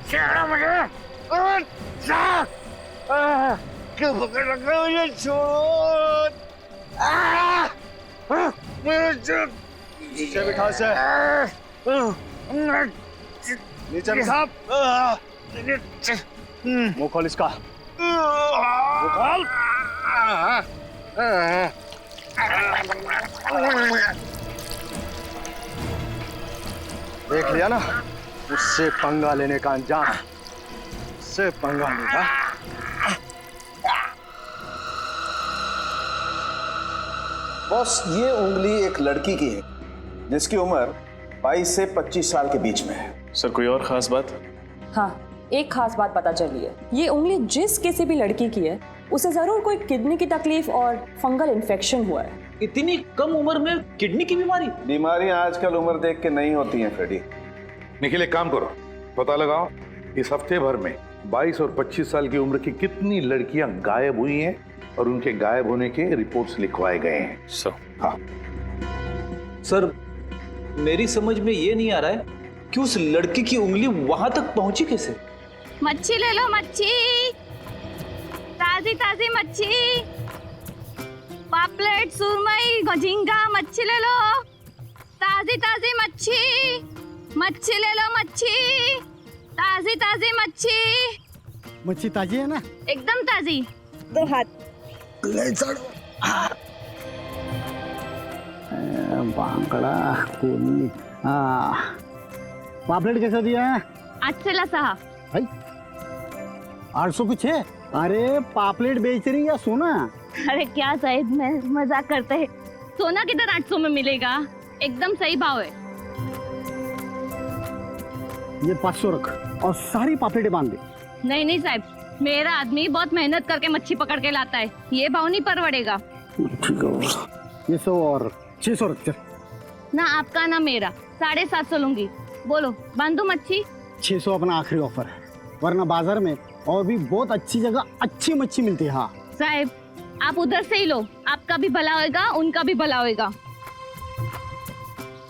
छोड़ो मुझे, क्यों पकड़ रखा है मुझे? छोड़ो, नीचे बिठा से, नीचे बिठा। मुंह खोल इसका, मुंह खोल। देख लिया ना, उससे पंगा लेने का अंजाम, उससे पंगा लेगा। बॉस, ये उंगली एक लड़की की है जिसकी उम्र 22 से 25 साल के बीच में है। सर कोई और खास बात? हाँ, एक खास बात पता चली है। ये उंगली जिस किसी भी लड़की की है उसे जरूर कोई किडनी की तकलीफ और फंगल इन्फेक्शन हुआ है। इतनी कम उम्र में किडनी की बीमारी? बीमारियां आजकल उम्र देख के नहीं होती हैं फ्रेडी। निखिल, एक काम करो, पता लगाओ इस हफ्ते भर में 22 और 25 साल की उम्र की कितनी लड़कियां गायब हुई हैं और उनके गायब होने के रिपोर्ट्स लिखवाए गए हैं। हाँ सर, मेरी समझ में ये नहीं आ रहा है कि उस लड़की की उंगली वहां तक पहुंची कैसे? मच्छी ले लो, मच्छी, ताजी ताजी मच्छी, पापलेट, सुरमई, झींगा, मच्छी ले लो, ताजी ताजी मच्छी, मच्छी ले लो, मच्छी, ताजी ताजी मच्छी। मच्छी ताजी है ना? एकदम ताजी। दो हाथ ले चढ़ो। बांगड़ा कोनी। पापलेट कैसा दिया है? 806 भाई 800 कुछ है? अरे पापलेट बेच रही या सोना? अरे क्या साहिब, मैं मजाक करते हैं। सोना किधर 800 में मिलेगा? एकदम सही भाव है। ये 500 रख और सारी पापलेटें बांध दे। नहीं नहीं साहब, मेरा आदमी बहुत मेहनत करके मच्छी पकड़ के लाता है, ये भाव नहीं परवड़ेगा। ठीक है, ये 100 और 600 रख। चल ना आपका ना मेरा, 750 लूंगी। बोलो, बांधू मच्छी? 600 अपना आखिरी ऑफर है, वरना बाजार में और भी बहुत अच्छी जगह अच्छी मच्छी मिलती है। हाँ साहब, आप उधर से ही लो, आपका भी भला होएगा, उनका भी भला होएगा।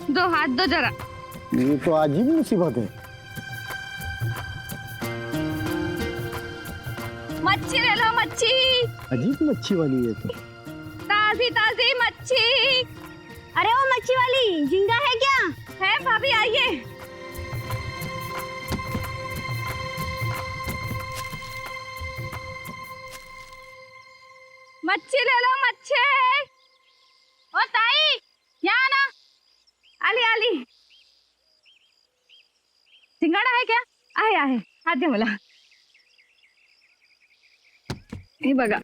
दो हाथ दो जरा। ये तो अजीब मुसीबत है। मच्छी ले लो, मच्छी, अजीब मच्छी वाली है तो। ताजी ताजी मच्छी। अरे वो मच्छी वाली, झींगा है क्या? है भाभी, आइए। मच्छी ले लो, मच्छी। ओ ताई, यहाँ ना। आली आली, सिंगाड़ा है क्या? आहे आहे, हाथ दे मला। ये बघा,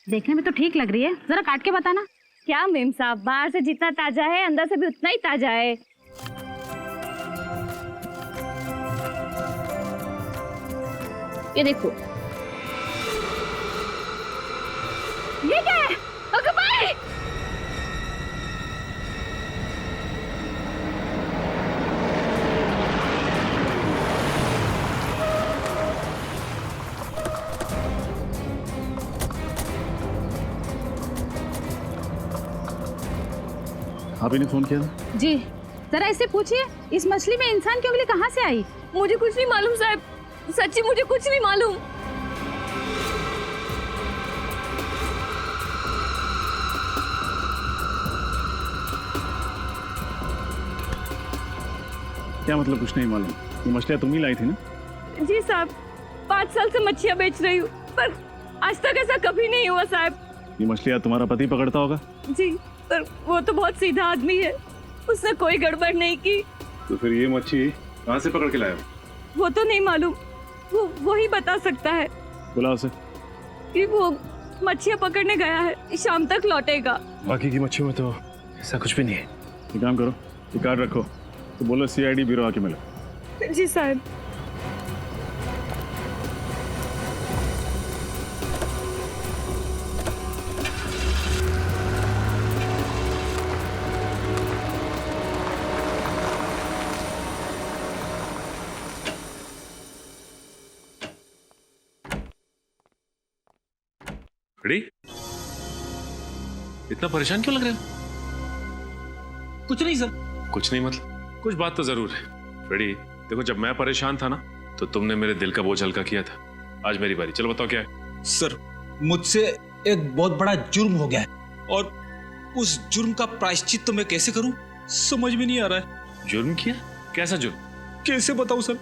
देखने में तो ठीक लग रही है, जरा काट के बताना। क्या मेम साहब, बाहर से जितना ताजा है अंदर से भी उतना ही ताजा है। ये देखो, ये क्या है? Okay bye. आप ही ने फोन किया था? जी, जरा इससे पूछिए, इस मछली में इंसान की उंगली कहाँ से आई? मुझे कुछ नहीं मालूम साहब, सच्ची मुझे कुछ नहीं मालूम। क्या मतलब कुछ नहीं मालूम? ये मछलियाँ तुम ही लाई थी ना? जी साहब, 5 साल से मच्छियाँ बेच रही हूँ, पर आज तक ऐसा कभी नहीं हुआ साहब। ये मछलियाँ तुम्हारा पति पकड़ता होगा? जी, पर वो तो बहुत सीधा आदमी है, उसने कोई गड़बड़ नहीं की। तो फिर ये मच्छी कहाँ से पकड़ के लाया? वो तो नहीं मालूम, वो ही बता सकता है। बुलाओ उसे। कि वो मच्छियाँ पकड़ने गया है, शाम तक लौटेगा। बाकी की मच्छियों में तो ऐसा कुछ भी नहीं है। एक काम करो, ये कार्ड रखो, तो बोलो CID ब्यूरो आके मिलो। जी साहब। रेडी? इतना परेशान क्यों लग रहे हो? कुछ नहीं सर। कुछ नहीं मतलब कुछ बात तो जरूर है। फ्रेडी देखो, जब मैं परेशान था ना तो तुमने मेरे दिल का बोझ हल्का किया था। आज मेरी बारी, चलो बताओ क्या है। सर मुझसे एक बहुत बड़ा जुर्म हो गया है और उस जुर्म का प्रायश्चित तो मैं कैसे करूं समझ में नहीं आ रहा है। जुर्म किया? कैसा जुर्म? कैसे बताऊं सर,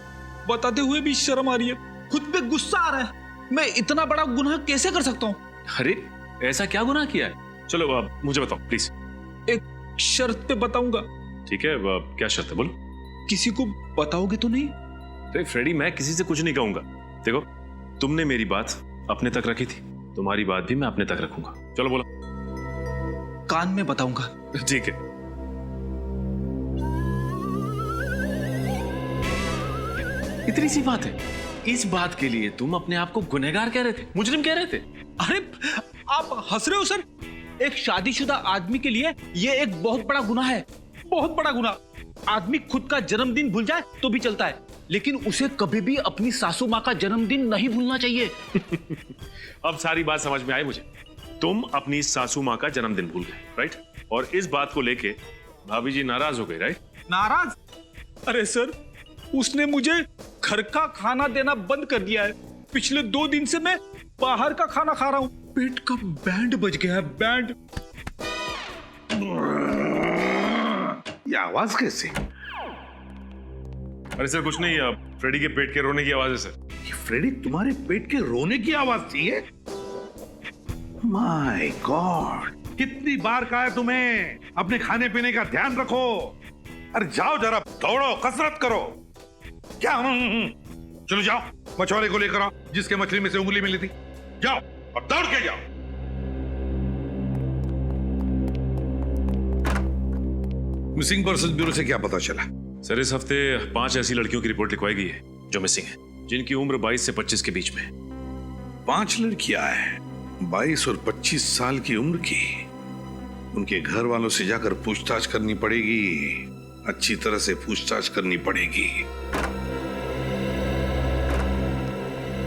बताते हुए भी शर्म आ रही है, खुद पे गुस्सा आ रहा है। मैं इतना बड़ा गुनाह कैसे कर सकता हूं? अरे ऐसा क्या गुनाह किया है? चलो अब मुझे बताओ प्लीज। एक शर्त पे बताऊंगा। ठीक है, क्या शर्त है बोलो। किसी को बताओगे तो नहीं? तो फ्रेडी मैं किसी से कुछ नहीं कहूंगा। देखो तुमने मेरी बात अपने तक रखी थी, तुम्हारी बात भी मैं अपने तक रखूंगा। चलो बोलो। कान में बताऊंगा। ठीक है। इतनी सी बात है, इस बात के लिए तुम अपने आप को गुनहगार कह रहे थे, मुजरिम कह रहे थे? अरे आप हंस रहे हो सर? एक शादीशुदा आदमी के लिए ये एक बहुत बड़ा गुनाह है, बहुत बड़ा गुनाह। आदमी खुद का जन्मदिन भूल जाए तो भी चलता है, लेकिन उसे कभी भी अपनी सासू माँ का जन्मदिन नहीं भूलना चाहिए। अब सारी बात समझ में आई मुझे। तुम अपनी सासू माँ का जन्मदिन भूल गए, राइट? और इस बात को लेके भाभी जी नाराज हो गई, राइट? नाराज? अरे सर उसने मुझे घर का खाना देना बंद कर दिया है। पिछले 2 दिन से मैं बाहर का खाना खा रहा हूँ। पेट का बैंड बज गया है, बैंड। ये आवाज कैसे? अरे सर कुछ नहीं, फ्रेडी के पेट के रोने की आवाज है सर। ये फ्रेडी तुम्हारे पेट के रोने की आवाज थी? है माय गॉड, कितनी बार कहा है तुम्हें अपने खाने पीने का ध्यान रखो। अरे जाओ जरा दौड़ो, कसरत करो। क्या? चलो जाओ मछुआरे को लेकर आओ जिसके मछली में से उंगली मिली थी। जाओ और दौड़ के जाओ। मिसिंग पर्सन ब्यूरो से क्या पता चला? सर इस हफ्ते 5 ऐसी लड़कियों की रिपोर्ट लिखवाई गई है जो मिसिंग है, जिनकी उम्र 22 से 25 के बीच में। 5 लड़कियां हैं 22 और 25 साल की उम्र की। उनके घर वालों से जाकर पूछताछ करनी पड़ेगी, अच्छी तरह से पूछताछ करनी पड़ेगी।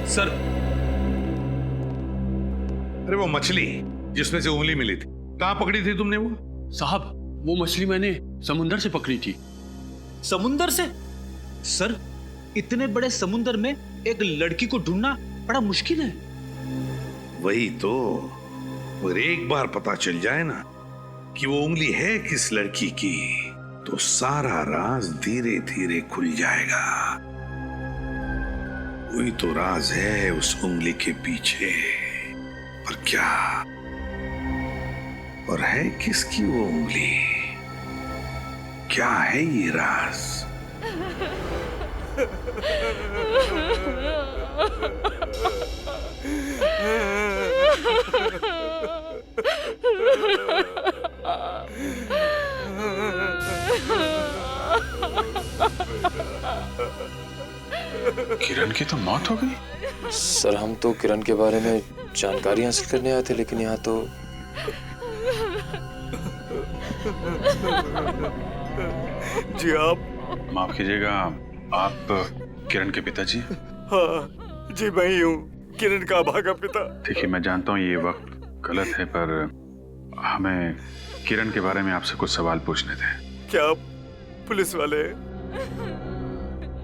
सर अरे वो मछली जिसमें से उंगली मिली थी, कहां पकड़ी थी तुमने वो? साहब वो मछली मैंने समुंदर से पकड़ी थी। समुंदर से? सर इतने बड़े समुंदर में एक लड़की को ढूंढना बड़ा मुश्किल है। वही तो, अगर एक बार पता चल जाए ना कि वो उंगली है किस लड़की की, तो सारा राज धीरे धीरे खुल जाएगा। वही तो राज है उस उंगली के पीछे। पर क्या? और है किसकी वो उंगली? क्या है ये राज? किरण की तो मौत हो गई? सर हम तो किरण के बारे में जानकारी हासिल करने आए थे, लेकिन यहाँ तो जी आप माफ कीजिएगा, आप किरण के पिताजी? हाँ जी मैं ही हूँ, किरण का भागा पिता। देखिए मैं जानता हूँ ये वक्त गलत है, पर हमें किरण के बारे में आपसे कुछ सवाल पूछने थे। क्या आप पुलिस वाले हैं?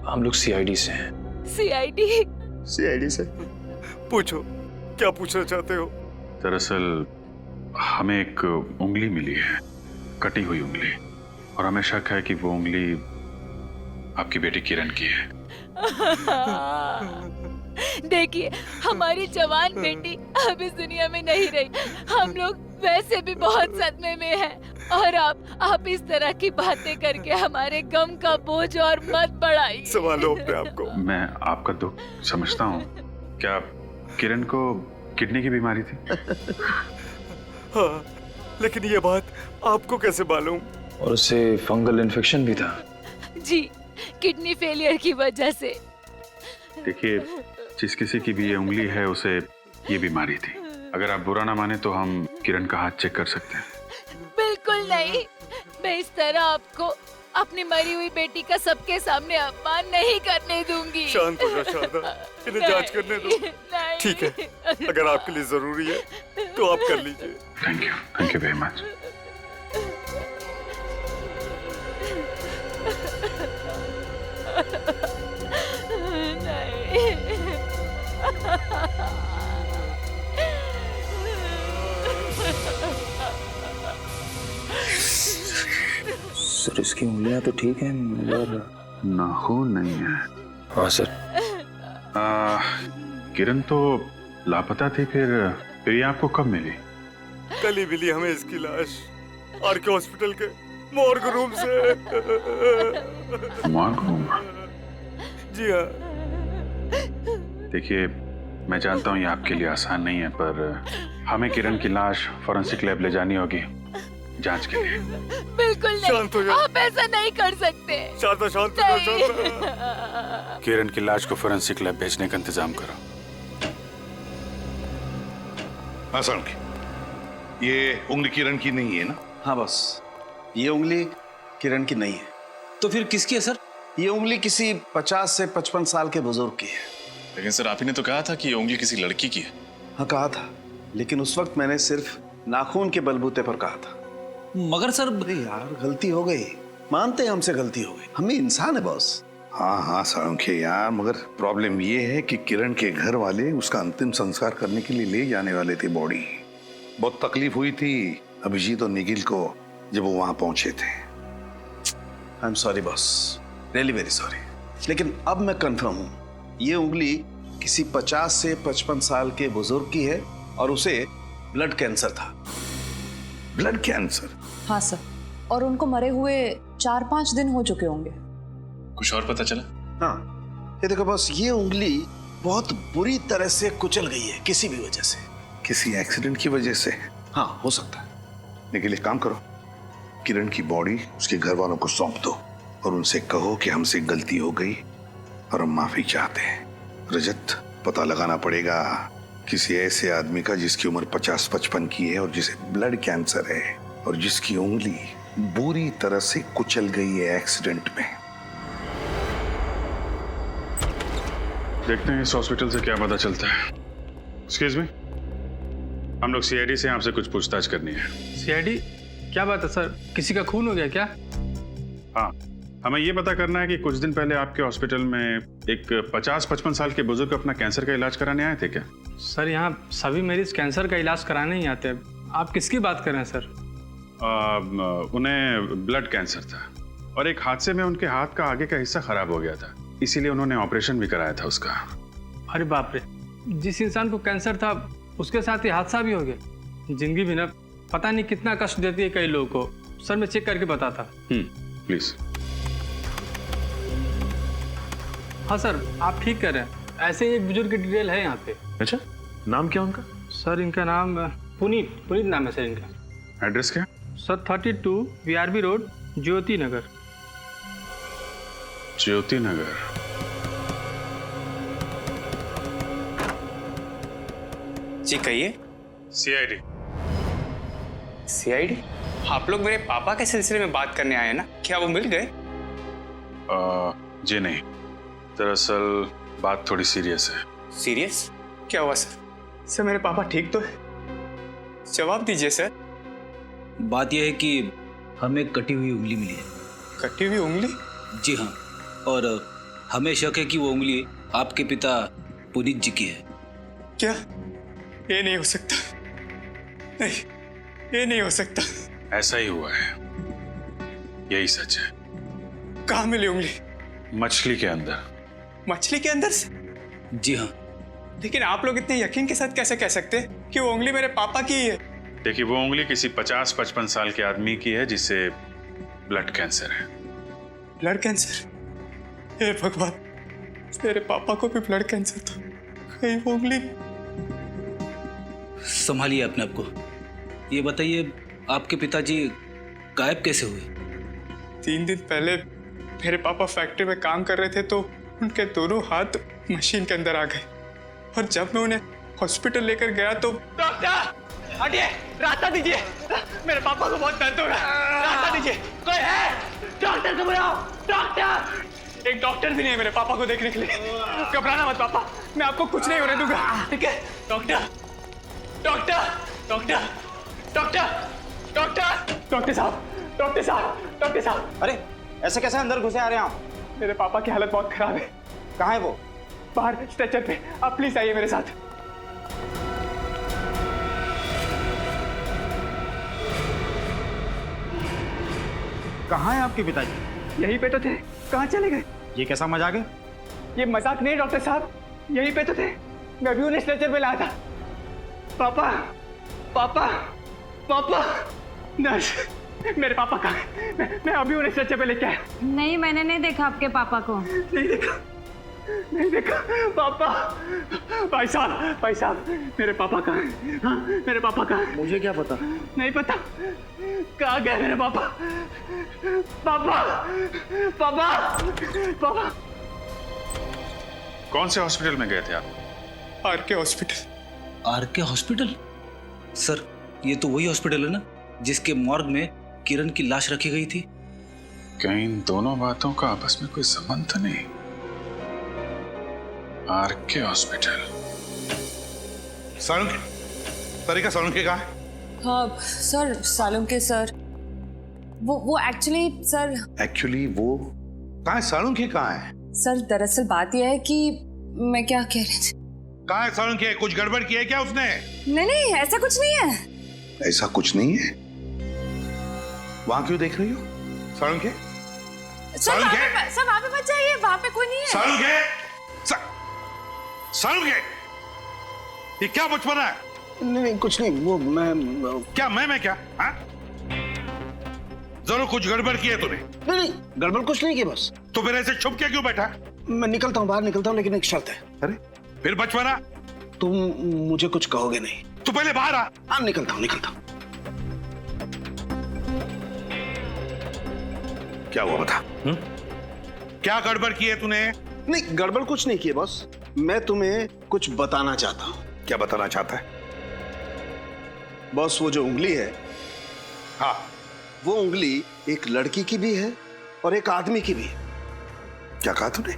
हम लोग सीआईडी से हैं। सीआईडी? सीआईडी से? पूछो, क्या पूछना चाहते हो? दरअसल हमें एक उंगली मिली है, कटी हुई उंगली, और हमें शक है कि वो उंगली आपकी बेटी किरण की है। देखिए हमारी जवान बेटी अब इस दुनिया में नहीं रही, हम लोग वैसे भी बहुत सदमे में हैं, और आप इस तरह की बातें करके हमारे गम का बोझ और मत बढ़ाइए। संभालो अपने आप को। मैं आपका दुख समझता हूँ। क्या किरण को किडनी की बीमारी थी? हाँ, लेकिन ये बात आपको कैसे मालूम? और उसे फंगल इन्फेक्शन भी था। जी, किडनी फेलियर की वजह से। देखिए जिस किसी की भी ये उंगली है उसे ये बीमारी थी। अगर आप बुरा ना माने तो हम किरण का हाथ चेक कर सकते हैं। बिल्कुल नहीं, मैं इस तरह आपको अपनी मरी हुई बेटी का सबके सामने अपमान नहीं करने दूंगी। शांत हो जा शारदा, इन्हें जांच करने दो। ठीक है, अगर आपके लिए जरूरी है तो आप कर लीजिए। Thank you very much. Sir इसकी उंगलियां तो ठीक हैं मगर नाखून नहीं है। हाँ सर। किरण तो लापता थी, फिर ये आपको कब मिली? कल ही मिली हमें इसकी लाश आरके हॉस्पिटल के मॉर्ग रूम से। Morgue room? जी हाँ। देखिए, मैं जानता हूँ ये आपके लिए आसान नहीं है, पर हमें किरण की लाश फॉरेंसिक लैब ले जानी होगी जांच के लिए। बिल्कुल नहीं, शांत हो जाओ। आप ऐसा नहीं कर सकते। शांत हो, शांत हो, शांत हो। किरण की लाश को फॉरेंसिक लैब भेजने का इंतजाम करो। हाँ सर, ये उंगली किरण की नहीं है ना? हाँ बस, ये उंगली किरण की नहीं है। तो फिर किसकी है सर? ये उंगली किसी 50 से 55 साल के बुजुर्ग की है। लेकिन सर आप ही ने तो कहा था कि ये उंगली किसी लड़की की है। हाँ कहा था, लेकिन उस वक्त मैंने सिर्फ नाखून के बलबूते पर कहा था। मगर सर, अरे यार गलती हो गई, मानते हैं हमसे गलती हो गई, हम भी इंसान है बॉस। हाँ हाँ साळुंखे यार, मगर प्रॉब्लम ये है कि किरण के घर वाले उसका अंतिम संस्कार करने के लिए ले जाने वाले थे बॉडी। बहुत तकलीफ हुई थी अभिजीत और निखिल को जब वो वहां पहुंचे थे। I am sorry boss, really very sorry. लेकिन अब मैं कंफर्म हूं, ये उंगली किसी 50 से 55 साल के बुजुर्ग की है और उसे ब्लड कैंसर था। Blood cancer? हाँ सर, और उनको मरे हुए 4-5 दिन हो चुके होंगे। कुछ और पता चला? हाँ, ये देखो बॉस, ये उंगली बहुत बुरी तरह से कुचल गई है किसी भी वजह से। किसी एक्सीडेंट की वजह से? हाँ हो सकता है। निखिल एक काम करो, किरण की बॉडी उसके घर वालों को सौंप दो और उनसे कहो कि हमसे गलती हो गई और हम माफी चाहते हैं। रजत, पता लगाना पड़ेगा किसी ऐसे आदमी का जिसकी उम्र 50-55 की है और जिसे ब्लड कैंसर है और जिसकी उंगली बुरी तरह से कुचल गई है एक्सीडेंट में। देखते हैं इस हॉस्पिटल से क्या पता चलता है। एक्सक्यूज मी, हम लोग सीआईडी से आपसे कुछ पूछताछ करनी है। सीआईडी? क्या बात है सर, किसी का खून हो गया क्या? हाँ, हमें ये पता करना है कि कुछ दिन पहले आपके हॉस्पिटल में एक 50-55 साल के बुजुर्ग अपना कैंसर का इलाज कराने आए थे क्या? सर यहाँ सभी मरीज कैंसर का इलाज कराने ही आते हैं। आप किसकी बात कर रहे हैं सर? उन्हें ब्लड कैंसर था और एक हादसे में उनके हाथ का आगे का हिस्सा खराब हो गया था, इसीलिए उन्होंने ऑपरेशन भी कराया था उसका। अरे बाप रे, जिस इंसान को कैंसर था उसके साथ ये हादसा भी हो गया। जिंदगी भी ना पता नहीं कितना कष्ट देती है कई लोगों को। सर मैं चेक करके बताता। प्लीज। हाँ सर, आप ठीक कर रहे हैं। ऐसे ही एक बुजुर्ग की डिटेल है यहाँ पे। अच्छा, नाम क्या उनका? सर इनका नाम पुनीत नाम है सर इनका। एड्रेस क्या? सर 32 VRB रोड, ज्योति नगर। ज्योति नगर? जी कहिए। सीआईडी। सीआईडी? आप लोग मेरे पापा के सिलसिले में बात करने आए हैं ना? क्या वो मिल गए? जी नहीं, दरअसल बात थोड़ी सीरियस है। सीरियस? क्या हुआ सर? सर मेरे पापा ठीक तो है? जवाब दीजिए सर। बात यह है कि हमें कटी हुई उंगली मिली है। कटी हुई उंगली? जी हाँ, और हमें शक है कि वो उंगली आपके पिता पुनीत जी की है। क्या? ये नहीं हो सकता। नहीं, ये नहीं हो सकता। ऐसा ही हुआ है, यही सच है। कहाँ मिली उंगली? मछली के अंदर। मछली के अंदर से? जी हाँ। लेकिन आप लोग इतने यकीन के साथ कैसे कह सकते हैं कि वो उंगली मेरे पापा की ही है? देखिए, वो उंगली किसी 50-55 साल के आदमी की है जिसे ब्लड कैंसर है। Blood cancer? हे भगवान, मेरे पापा को भी ब्लड कैंसर था। कहीं वो उंगली। संभालिए अपने आप को। ये बताइए, आपके पिताजी गायब कैसे हुए? 3 दिन पहले मेरे पापा फैक्ट्री में काम कर रहे थे तो उनके दोनों हाथ मशीन के अंदर आ गए और जब मैं उन्हें हॉस्पिटल लेकर गया तो। डॉक्टर हटिए, रास्ता दीजिए, मेरे पापा को बहुत दर्द हो रहा है, रास्ता दीजिए। कोई है? डॉक्टर को बुलाओ, डॉक्टर। एक डॉक्टर भी नहीं है मेरे पापा को देखने के लिए। घबराना मत पापा, मैं आपको कुछ नहीं होने दूंगा, ठीक है? Doctor, doctor, doctor, doctor, doctor, doctor साहब, डॉक्टर साहब, डॉक्टर साहब। अरे ऐसे कैसे अंदर घुसे आ रहे हैं आप? मेरे पापा की हालत बहुत खराब है। कहाँ है वो? बाहर स्ट्रेचर पे। आप प्लीज आइए मेरे साथ। कहाँ है आपके पिताजी? यहीं पे तो थे, कहाँ चले गए? ये कैसा मजाक है? ये मजाक नहीं डॉक्टर साहब, यहीं पे तो थे, मैं भी उन्हें स्ट्रेचर पे लाया था। पापा, पापा, पापा, नर्स, मेरे पापा कहाँ हैं? मैं अभी उन्हें स्ट्रेचर पे लेके आया। नहीं, मैंने नहीं देखा आपके पापा को। नहीं देखा, नहीं देखा। पापा, भाई साहब, मेरे पापा कहाँ हैं? हाँ, मेरे पापा कहाँ हैं? मुझे क्या पता? नहीं पता, कहाँ गए मेरे पापा? पापा, पापा, पापा। कौन से हॉस्पिटल में गए थे आप? RK hospital. RK hospital? Sir, ये तो वही हॉस्पिटल है ना जिसके मॉर्ग में किरण की लाश रखी गई थी? क्या इन दोनों बातों का आपस में कोई संबंध नहीं? R K hospital. सालुंके, तरीका सालुंके कहाँ है? हाँ सर, सालुंके सर, वो एक्चुअली सर। एक्चुअली वो कहाँ है? सालुंके कहाँ है? सर दरअसल बात यह है कि मैं क्या कह रही थी। कहाँ है सालुंके? कुछ गड़बड़ की है क्या उसने? नहीं, ऐसा कुछ नहीं है। ऐसा कुछ नहीं है? वहां क्यों देख रही हो सालुंके? सर वहाँ पे मत जाइए, वहाँ पे कोई नहीं है। सालुंके, ये क्या बचपना है? नहीं कुछ नहीं, वो मैं क्या मैं क्या? हाँ? जरूर कुछ गड़बड़ की है तूने? नहीं, गड़बड़ कुछ नहीं की बस। तो फिर ऐसे छुप के क्यों बैठा? मैं निकलता हूँ, बाहर निकलता हूँ, लेकिन एक शर्त है। अरे फिर बचपना? तुम मुझे कुछ कहोगे नहीं। तू पहले बाहर आ। हाँ निकलता हूँ। क्या हुआ बता? क्या गड़बड़ की है तूने? नहीं, गड़बड़ कुछ नहीं की है बॉस। मैं तुम्हें कुछ बताना चाहता हूँ। क्या बताना चाहता है? बॉस, वो जो उंगली है, हाँ, वो उंगली एक लड़की की भी है और एक आदमी की भी है। क्या कहा तूने?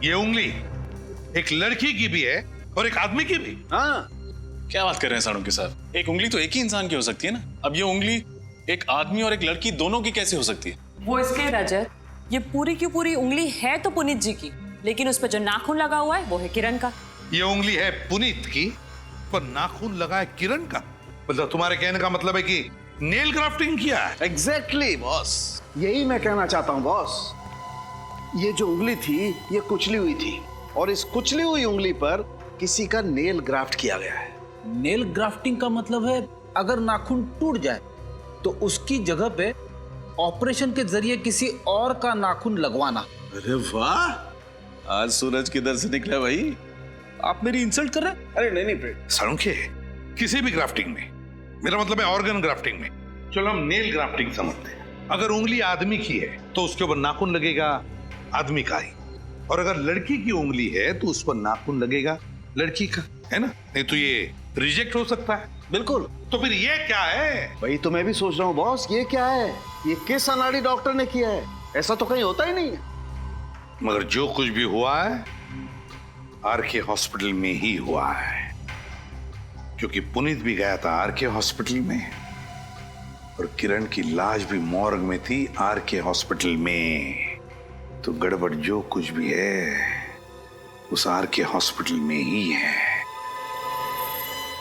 ये उंगली एक लड़की की भी है और एक आदमी की भी? हाँ। क्या बात कर रहे हैं सालुंके साहब? एक उंगली तो एक ही इंसान की हो सकती है ना। अब ये उंगली एक आदमी और एक लड़की दोनों की कैसे हो सकती है? वो इसलिए रजत, ये पूरी की पूरी उंगली है तो पुनीत जी की, लेकिन उस पर जो नाखून लगा हुआ है वो है किरण का। ये उंगली है पुनीत की, पर नाखून लगा है किरण का। मतलब तुम्हारे कहने का मतलब है कि नेल ग्राफ्टिंग किया है? एग्जैक्टली बॉस, यही मैं कहना चाहता हूँ बॉस। ये जो उंगली थी ये कुचली हुई थी, और इस कुचली हुई उंगली पर किसी का नेल ग्राफ्ट किया गया है। नेल ग्राफ्टिंग का मतलब है अगर नाखून टूट जाए तो उसकी जगह पे ऑपरेशन के जरिए किसी और का नाखून लगवाना। अरे वाह, आज सूरज किधर से निकला भाई? आप मेरी इंसल्ट कर रहे हैं? अरे नहीं सालुंके, किसी भी ग्राफ्टिंग में, मेरा मतलब है ऑर्गन ग्राफ्टिंग में। चलो हम नेल ग्राफ्टिंग समझते हैं। अगर उंगली आदमी की है तो उसके ऊपर नाखून लगेगा आदमी का ही, और अगर लड़की की उंगली है तो उस पर नाखून लगेगा लड़की का, है ना? नहीं तो ये रिजेक्ट हो सकता है। बिल्कुल। तो फिर ये क्या है? वही तो मैं भी सोच रहा हूँ बॉस, ये क्या है? ये किस अनाड़ी डॉक्टर ने किया है? ऐसा तो कहीं होता ही नहीं है। मगर जो कुछ भी हुआ है आरके हॉस्पिटल में ही हुआ है, क्योंकि पुनीत भी गया था आरके हॉस्पिटल में, और किरण की लाश भी मॉर्ग में थी आरके हॉस्पिटल में। तो गड़बड़ जो कुछ भी है उस आरके हॉस्पिटल में ही है।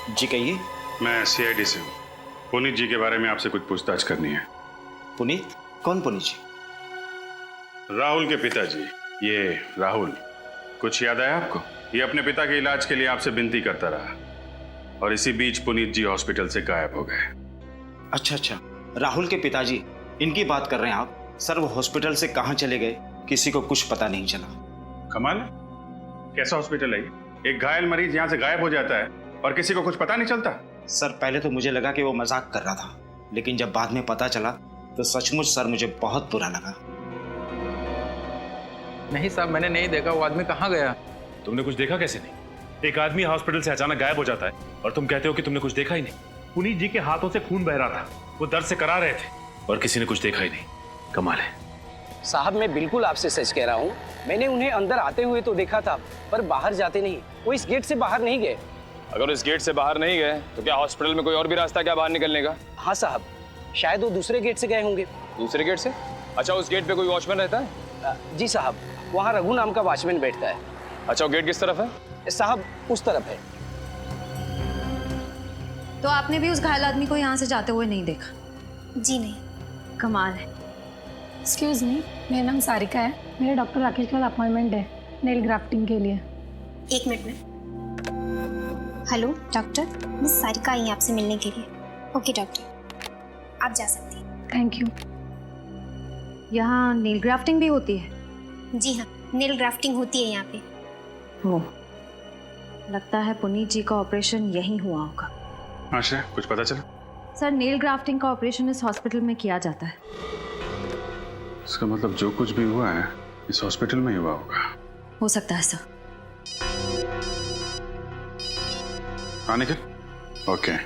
जी कहिए। मैं सीआईडी से हूँ। पुनीत जी के बारे में आपसे कुछ पूछताछ करनी है। पुनीत? कौन पुनीत जी? राहुल के पिताजी, ये राहुल। कुछ याद आया आपको? ये अपने पिता के इलाज के लिए आपसे विनती करता रहा, और इसी बीच पुनीत जी हॉस्पिटल से गायब हो गए। अच्छा, राहुल के पिताजी, इनकी बात कर रहे हैं आप? सर, वो हॉस्पिटल से कहाँ चले गए किसी को कुछ पता नहीं चला। कमाल है, कैसा हॉस्पिटल है ये? एक घायल मरीज यहाँ से गायब हो जाता है और किसी को कुछ पता नहीं चलता। सर, पहले तो मुझे लगा कि वो मजाक कर रहा था, लेकिन जब बाद में पता चला तो सचमुच सर मुझे बहुत बुरा लगा। नहीं साहब, मैंने नहीं देखा। वो आदमी कहाँ गया? तुमने कुछ देखा कैसे नहीं? एक आदमी हॉस्पिटल से अचानक गायब हो जाता है और तुम कहते हो कि तुमने कुछ देखा ही नहीं। पुनीत जी के हाथों से खून बह रहा था, वो दर्द से करा रहे थे और किसी ने कुछ देखा ही नहीं। कमाल है साहब, मैं बिल्कुल आपसे सच कह रहा हूँ। मैंने उन्हें अंदर आते हुए तो देखा था, पर बाहर जाते नहीं। वो इस गेट से बाहर नहीं गए। अगर इस गेट से बाहर नहीं गए तो क्या हॉस्पिटल में कोई और भी रास्ता क्या बाहर निकलने का? हाँ साहब, शायद वो दूसरे गेट से गए होंगे। दूसरे गेट से? अच्छा, उस गेट पे कोई वॉचमैन रहता है? जी साहब, वहाँ रघु नाम का वॉचमैन बैठता है। अच्छा, वो गेट किस तरफ है? साहब, उस तरफ है। तो आपने भी उस घायल आदमी को यहाँ से जाते हुए नहीं देखा? जी नहीं। कमाल है। एक्सक्यूज मी, मेरा नाम सारिका है। मेरा डॉक्टर राकेश के साथ अपॉइंटमेंट है नेल ग्राफ्टिंग के लिए। 1 मिनट में। हेलो डॉक्टर, मिस सारिका आई है आपसे मिलने के लिए। ओके डॉक्टर, आप जा सकती हैं। Thank you. यहाँ नेल ग्राफ्टिंग भी होती है? जी हाँ, नेल ग्राफ्टिंग होती है यहाँ पे। हो, लगता है पुनीत जी का ऑपरेशन यहीं हुआ होगा। आशा, कुछ पता चला? सर, नेल ग्राफ्टिंग का ऑपरेशन इस हॉस्पिटल में किया जाता है। इसका मतलब जो कुछ भी हुआ है इस हॉस्पिटल में ही हुआ होगा। हो सकता है सर। हाँ निखिल, ओके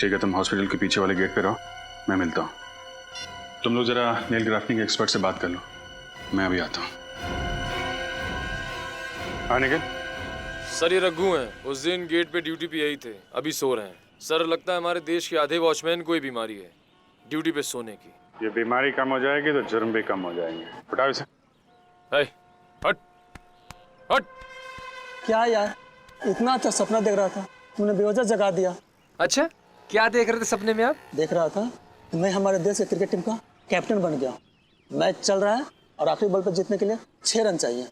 ठीक है, तुम हॉस्पिटल के पीछे वाले गेट पे रहो, मैं मिलता हूँ। तुम लोग जरा नेल ग्राफ्टिंग एक्सपर्ट से बात कर लो, मैं अभी आता हूँ। हाँ निखिल। सर ये रघु हैं, उस दिन गेट पे ड्यूटी पे यही थे, अभी सो रहे हैं। सर लगता है हमारे देश के आधे वॉचमैन को ही बीमारी है ड्यूटी पे सोने की। ये बीमारी कम हो जाएगी तो जुर्म भी कम हो जाएंगे। उठाओ इसे। हट हट। क्या यार, इतना अच्छा सपना देख रहा था, तूने बेवजह जगा दिया। अच्छा, क्या देख रहे थे सपने में आप? देख रहा था मैं हमारे देश के क्रिकेट टीम का कैप्टन बन गया। मैच चल रहा है और आखिरी बॉल पर जीतने के लिए 6 रन चाहिए।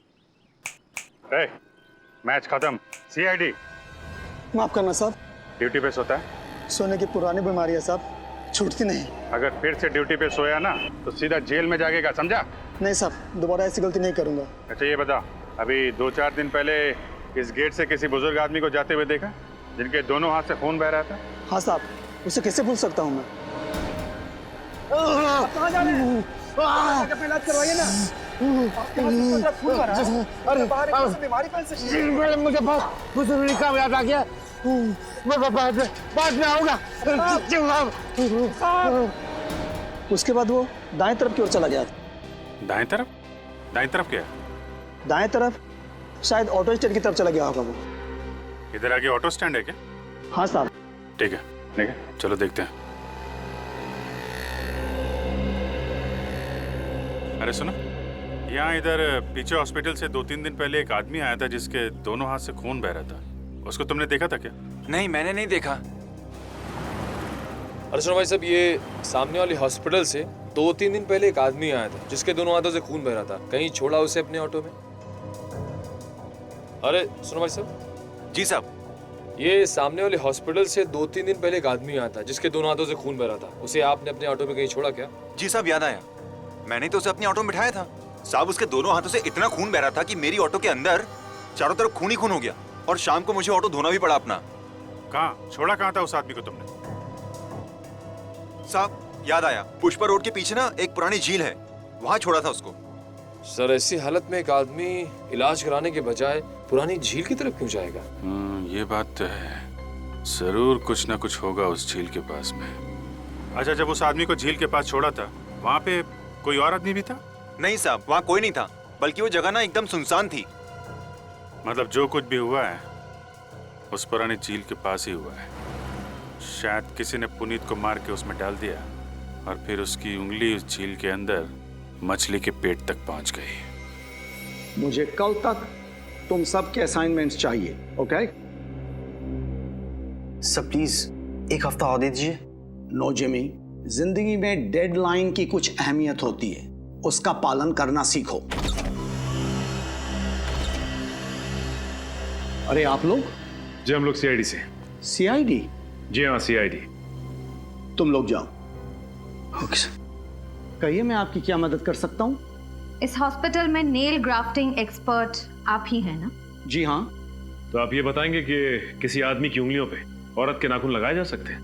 मैच खत्म। सीआईडी। माफ करना साहब, ड्यूटी पे सोता है? सोने की पुरानी बीमारी है साहब, छूटती नहीं। अगर फिर से ड्यूटी पे सोया ना तो सीधा जेल में जाएगा, समझा? नहीं साहब, दोबारा ऐसी गलती नहीं करूंगा। अच्छा ये बता, अभी 2-4 दिन पहले इस गेट से किसी बुजुर्ग आदमी को जाते हुए देखा जिनके दोनों हाथ से खून बह रहा था? हाँ साहब, उसे कैसे भूल सकता हूँ मैं। कहाँ जा रहे हैं? इलाज करवाइए ना। अरे मुझे बहुत काम याद आ गया, मैं बाद में आऊंगा। उसके बाद वो दाएं तरफ की ओर चला गया था। दाएं तरफ? दाएं तरफ क्या? दाएं तरफ शायद ऑटो स्टैंड की तरफ चला गया होगा वो। इधर आगे ऑटो स्टैंड है क्या? हाँ साहब। ठीक है, चलो देखते हैं। अरे सुनो, यहाँ इधर पीछे हॉस्पिटल से 2-3 दिन पहले एक आदमी आया था जिसके दोनों हाथ से खून बह रहा था। उसको तुमने देखा था क्या? नहीं, मैंने नहीं देखा। अरे सुनो भाई साहब, ये सामने वाली हॉस्पिटल से 2-3 दिन पहले एक आदमी आया था जिसके दोनों हाथों से खून बह रहा था। कहीं छोड़ा उसे अपने ऑटो में? अरे सुनो भाई साहब। जी साहब। ये सामने वाले हॉस्पिटल से 2-3 दिन पहले एक आदमी आया था जिसके दोनों हाथों से खून बह रहा था। उसे आपने अपने ऑटो में कहीं छोड़ा क्या? जी साहब, याद आया, मैंने तो उसे अपने ऑटो में बिठाया था साहब। उसके दोनों हाथों से इतना खून बह रहा था कि मेरी ऑटो के अंदर चारों तरफ खून ही खून हो गया और शाम को मुझे ऑटो धोना भी पड़ा अपना। कहाँ छोड़ा? कहाँ था उस आदमी को तुमने? साहब याद आया, पुष्पा रोड के पीछे ना एक पुरानी झील है, वहां छोड़ा था उसको। सर ऐसी हालत में एक आदमी इलाज कराने के बजाय पुरानी झील की तरफ क्यों जाएगा? ये बात तो है, जरूर कुछ ना कुछ होगा उस झील के पास में। अच्छा, जब उस आदमी को झील के पास छोड़ा था वहाँ पे कोई और आदमी भी था? नहीं साहब, वहाँ कोई नहीं था, बल्कि वो जगह ना एकदम सुनसान थी। मतलब जो कुछ भी हुआ है उस पुरानी झील के पास ही हुआ है। शायद किसी ने पुनीत को मार के उसमें डाल दिया और फिर उसकी उंगली उस झील के अंदर मछली के पेट तक पहुंच गई। मुझे कल तक तुम सबके असाइनमेंट्स चाहिए, ओके? सर प्लीज 1 हफ्ता और दे दीजिए। नो जिमी, जिंदगी में डेडलाइन की कुछ अहमियत होती है, उसका पालन करना सीखो। अरे आप लोग? जी हम लोग सीआईडी से। सीआईडी? जी हाँ सीआईडी। तुम लोग जाओ। Okay sir. कहिए मैं आपकी क्या मदद कर सकता हूँ? इस हॉस्पिटल में नेल ग्राफ्टिंग एक्सपर्ट आप ही हैं ना? जी हाँ। तो आप ये बताएंगे कि किसी आदमी की उंगलियों पे औरत के नाखून लगाए जा सकते हैं?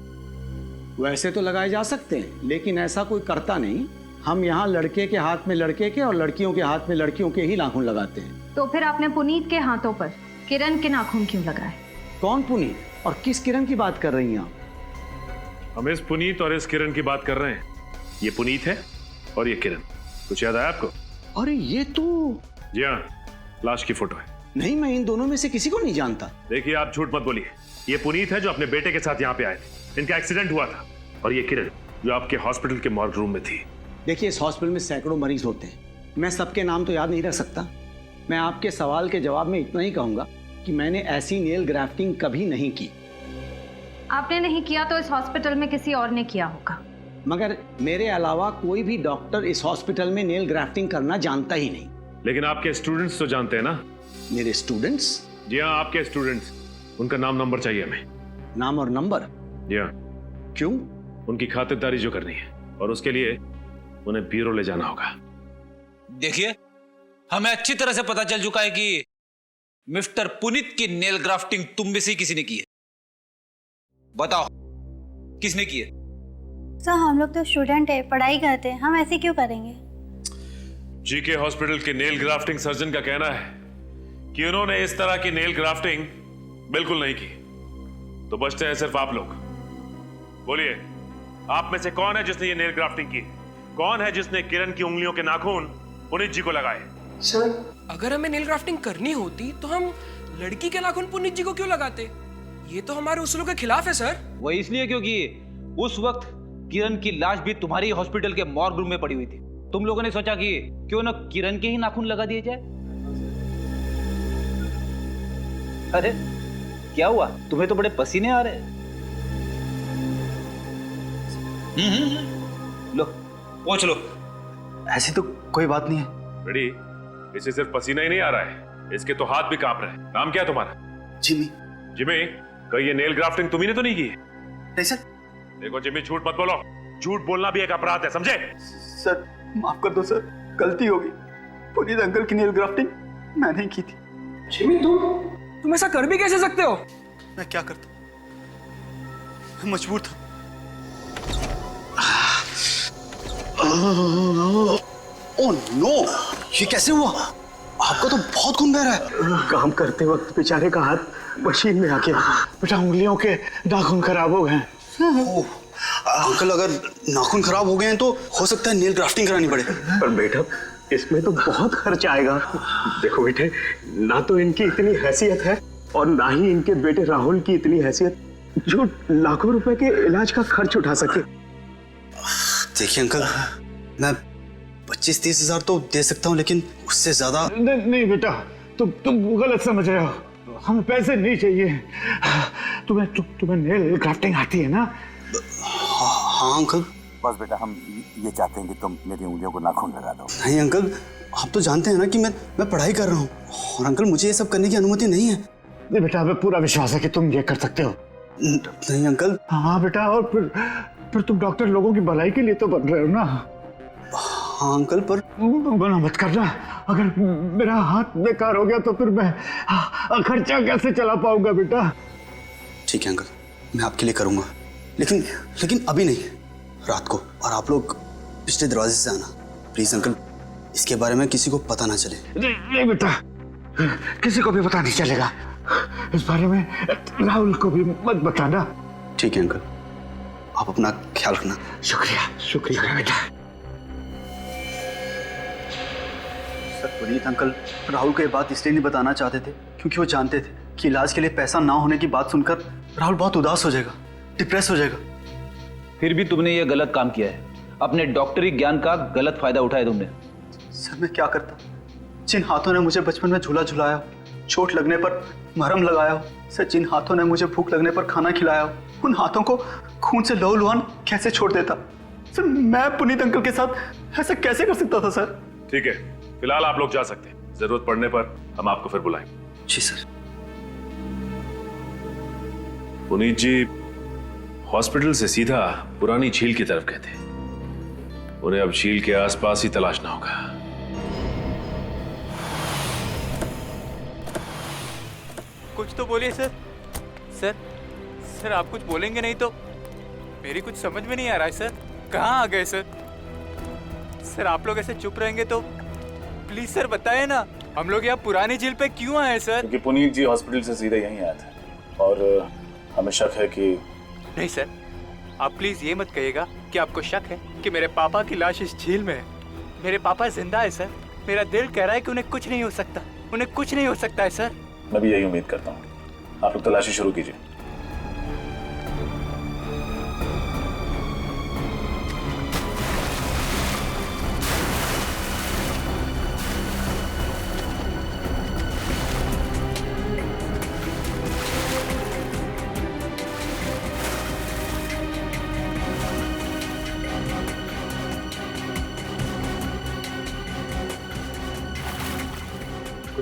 वैसे तो लगाए जा सकते हैं, लेकिन ऐसा कोई करता नहीं। हम यहाँ लड़के के हाथ में लड़के के और लड़कियों के हाथ में लड़कियों के ही नाखून लगाते हैं। तो फिर आपने पुनीत के हाथों पर किरण के नाखून क्यों लगाए? कौन पुनीत और किस किरण की बात कर रही हैं आप? हम इस पुनीत और इस किरण की बात कर रहे हैं। ये पुनीत है और ये किरण। कुछ याद आया आपको? अरे ये तो... जी हाँ, लाश की फोटो है। नहीं, मैं इन दोनों में से किसी को नहीं जानता। देखिए आप झूठ मत बोलिए। ये पुनीत है जो अपने बेटे के साथ यहाँ पे आए थे, इनका एक्सीडेंट हुआ था। और ये किरण जो आपके हॉस्पिटल के मॉर्ग रूम में थी। देखिए इस हॉस्पिटल में सैकड़ों मरीज होते हैं, मैं सबके नाम तो याद नहीं रख सकता। मैं आपके सवाल के जवाब में इतना ही कहूंगा कि मैंने ऐसी नेल ग्राफ्टिंग कभी नहीं की। आपने नहीं किया तो इस हॉस्पिटल में किसी और ने किया होगा। मगर मेरे अलावा कोई भी डॉक्टर इस हॉस्पिटल में नेल ग्राफ्टिंग करना जानता ही नहीं। लेकिन आपके स्टूडेंट्स तो जानते हैं ना? मेरे स्टूडेंट्स? जी हाँ, आपके स्टूडेंट्स। उनका नाम नंबर चाहिए हमें। नाम और नंबर? जी हाँ। क्यों? उनकी खातिरदारी जो करनी है, और उसके लिए उन्हें ब्यूरो ले जाना होगा। देखिए, हमें अच्छी तरह से पता चल चुका है कि मिस्टर पुनीत की नेल ग्राफ्टिंग तुम में से किसी ने की है। बताओ, किसने की है? सर हम लोग तो स्टूडेंट है, पढ़ाई करते हैं, हम ऐसे क्यों करेंगे? जीके हॉस्पिटल के नेल ग्राफ्टिंग सर्जन का कहना है कि उन्होंने इस तरह की नेल ग्राफ्टिंग बिल्कुल नहीं की। तो बचते हैं सिर्फ आप लोग। बोलिए, आप में से कौन है जिसने ये नेल ग्राफ्टिंग की? कौन है जिसने किरण की उंगलियों के नाखून पुनीत जी को लगाए? सर, अगर हमें नेल ग्राफ्टिंग करनी होती तो हम लड़की के नाखून पुनीत जी को क्यों लगाते? ये तो हमारे उसूलों के खिलाफ है सर। वो इसलिए क्योंकि उस वक्त किरण की लाश भी तुम्हारी हॉस्पिटल के मॉर्ग रूम में पड़ी हुई थी। तुम लोगों ने सोचा कि क्यों ना किरण के ही नाखून लगा दिए जाए। अरे क्या हुआ, तुम्हें तो बड़े पसीने आ रहे। लो पहुंच लो। ऐसी तो कोई बात नहीं है। बेटी, इसे सिर्फ पसीना ही नहीं आ रहा है, इसके तो हाथ भी कांप रहे हैं। नाम क्या है तुम्हारा? जिमी। जिमी, कहीं ये नेल ग्राफ्टिंग तुम्ही ने तो नहीं की? नहीं सर। देखो जिमी, झूठ मत बोलो। झूठ बोलना भी एक अपराध है, समझे? सर माफ कर दो सर, गलती होगी। पुनीत अंकल की नेल ग्राफ्टिंग मैंने की थी। जिमी, तुम ऐसा कर भी कैसे सकते हो? मैं क्या करता, मैं मजबूर था। ओह नो, ये कैसे हुआ? आपका तो बहुत खून बह रहा है। काम करते वक्त बेचारे का हाथ मशीन में आके बेटा उंगलियों के नाखून खराब हो गए। अंकल, अगर नाखून खराब हो गए हैं तो हो सकता है नेल ग्राफ्टिंग करानी पड़े। पर बेटा, इसमें तो बहुत खर्च आएगा। देखो बेटे, ना तो इनकी इतनी हैसियत है और ना ही इनके बेटे राहुल की इतनी हैसियत जो लाखों रुपए के इलाज का खर्च उठा सके। देखिए अंकल, मैं 25-30 हजार तो दे सकता हूँ, लेकिन उससे ज्यादा नहीं बेटा, तुम गलत समझ रहे हो। हमें पैसे नहीं चाहिए। तुम्हें नेल ग्राफ्टिंग आती है ना? हाँ अंकल। बस बेटा, हम ये चाहते हैं कि तुम मेरी उंगलियों को नाखून लगा दो। नहीं अंकल, आप तो जानते हैं ना कि मैं पढ़ाई कर रहा हूँ, और अंकल मुझे ये सब करने की अनुमति नहीं है। नहीं बेटा, हमें पूरा विश्वास है कि तुम ये कर सकते हो। नहीं अंकल। हाँ बेटा, और फिर तुम डॉक्टर लोगों की भलाई के लिए तो बन रहे हो ना? हाँ अंकल, पर मना मत करना। अगर मेरा हाथ बेकार हो गया तो फिर मैं खर्चा कैसे चला पाऊंगा बेटा? ठीक है अंकल, मैं आपके लिए करूंगा, लेकिन अभी नहीं, रात को। और आप लोग पिछले दरवाजे से आना प्लीज अंकल। इसके बारे में किसी को पता ना चले। नहीं बेटा, किसी को भी पता नहीं चलेगा। इस बारे में राहुल को भी मत बताना। ठीक है अंकल, आप अपना ख्याल रखना। शुक्रिया बेटा। सर, पुनीत अंकल राहुल को ये बात इसलिए नहीं बताना चाहते थे क्योंकि वो जानते थे कि इलाज के लिए पैसा ना होने की बात सुनकर राहुल बहुत उदास हो जाएगा, डिप्रेस हो जाएगा। फिर भी तुमने ये गलत काम किया है। अपने डॉक्टरी ज्ञान का गलत फायदा उठाया तुमने। सर मैं क्या करता, जिन हाथों ने मुझे बचपन में झूला झुलाया, चोट लगने पर मरहम लगाया, सर जिन हाथों ने मुझे भूख लगने पर खाना खिलाया, उन हाथों को खून से लहूलुहान कैसे छोड़ देता? सर मैं पुनीत अंकल के साथ ऐसा कैसे कर सकता था सर? ठीक है, फिलहाल आप लोग जा सकते हैं। जरूरत पड़ने पर हम आपको फिर बुलाएंगे। जी सर। पुनीत जी हॉस्पिटल से सीधा पुरानी झील की तरफ गए थे। उन्हें अब झील के आसपास ही तलाशना होगा। कुछ तो बोलिए सर। सर आप कुछ बोलेंगे नहीं तो? मेरी कुछ समझ में नहीं आ रहा है सर। कहाँ आ गए सर? सर आप लोग ऐसे चुप रहेंगे तो प्लीज सर बताएं ना, हम लोग यहाँ पुरानी झील पे क्यों आए सर? क्योंकि पुनीत जी हॉस्पिटल से सीधे यहीं आए थे और हमें शक है कि नहीं सर, आप प्लीज ये मत कहिएगा कि आपको शक है कि मेरे पापा की लाश इस झील में है। मेरे पापा जिंदा है सर। मेरा दिल कह रहा है कि उन्हें कुछ नहीं हो सकता, उन्हें कुछ नहीं हो सकता है सर। मैं भी यही उम्मीद करता हूँ। आप लोग तलाशी शुरू कीजिए।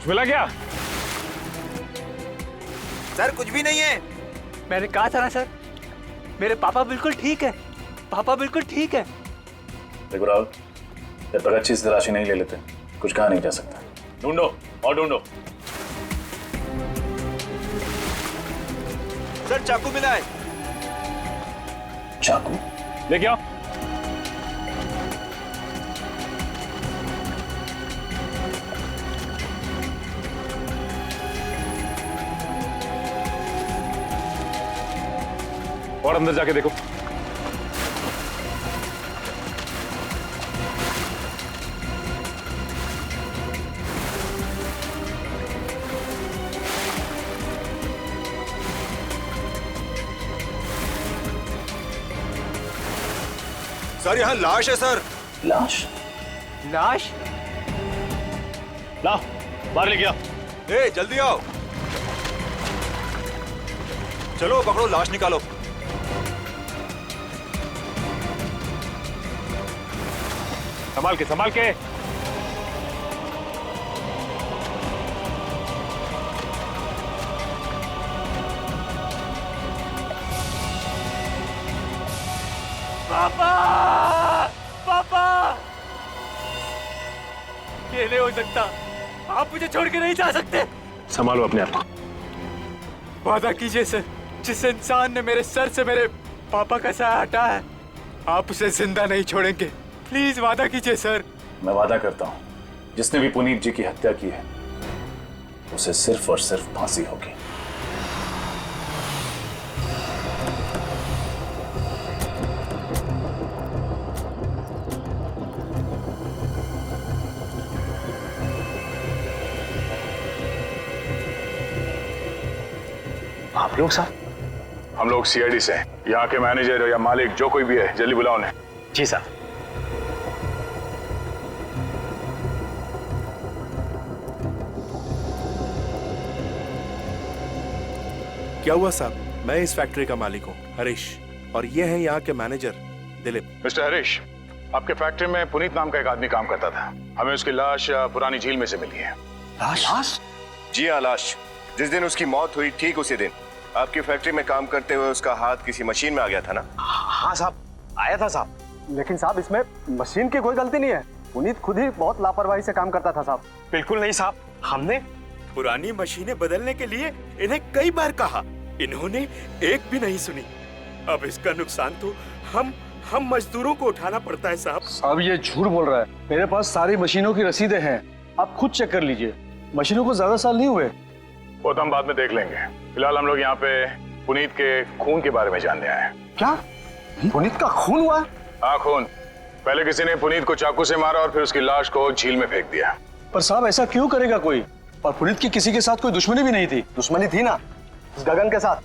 कुछ मिला क्या? सर कुछ भी नहीं है। मैंने कहा था ना सर, मेरे पापा बिल्कुल ठीक है, पापा बिल्कुल ठीक है। देखो राहुल, जब तक अच्छी से तलाशी नहीं ले लेते कुछ कहा नहीं जा सकता। ढूंढो और ढूंढो। सर चाकू मिला है। चाकू लेके आओ। और अंदर जाके देखो। सर यहाँ लाश है सर। लाश? लाश? लाओ बाहर लेके आओ। ए जल्दी आओ। चलो पकड़ो, लाश निकालो। संभाल के संभाल के। पापा, पापा, ये नहीं हो सकता। आप मुझे छोड़ के नहीं जा सकते। संभालो अपने आप को। वादा कीजिए सर, जिस इंसान ने मेरे सर से मेरे पापा का साया हटाया है, आप उसे जिंदा नहीं छोड़ेंगे। प्लीज वादा कीजिए सर। मैं वादा करता हूँ, जिसने भी पुनीत जी की हत्या की है उसे सिर्फ और सिर्फ फांसी होगी। आप लोग साहब? हम लोग सीआईडी से हैं। यहाँ के मैनेजर या मालिक जो कोई भी है जल्दी बुलाओ उन्हें। जी साहब। क्या हुआ साहब? मैं इस फैक्ट्री का मालिक हूँ, हरीश, और ये है यहाँ के मैनेजर दिलीप। मिस्टर हरीश, आपके फैक्ट्री में पुनीत नाम का एक आदमी काम करता था। हमें उसकी लाश पुरानी झील में से मिली है। लाश? जी हाँ, लाश। जिस दिन उसकी मौत हुई ठीक उसी दिन आपकी फैक्ट्री में काम करते हुए उसका हाथ किसी मशीन में आ गया था ना? हाँ साहब, आया था साहब। लेकिन साहब इसमें मशीन की कोई गलती नहीं है। पुनीत खुद ही बहुत लापरवाही से काम करता था साहब। बिल्कुल नहीं साहब, हमने पुरानी मशीनें बदलने के लिए इन्हें कई बार कहा, इन्होंने एक भी नहीं सुनी। अब इसका नुकसान तो हम मजदूरों को उठाना पड़ता है साहब। साहब ये झूठ बोल रहा है। मेरे पास सारी मशीनों की रसीदें हैं, आप खुद चेक कर लीजिए। मशीनों को ज्यादा साल नहीं हुए। वो तो हम बाद में देख लेंगे। फिलहाल हम लोग यहाँ पे पुनीत के खून के बारे में जानने आए हैं। क्या पुनीत का खून हुआ? हाँ खून। पहले किसी ने पुनीत को चाकू से मारा और फिर उसकी लाश को झील में फेंक दिया। पर साहब ऐसा क्यों करेगा कोई? और पुनीत की किसी के साथ कोई दुश्मनी भी नहीं थी। दुश्मनी थी ना, उस गगन के साथ।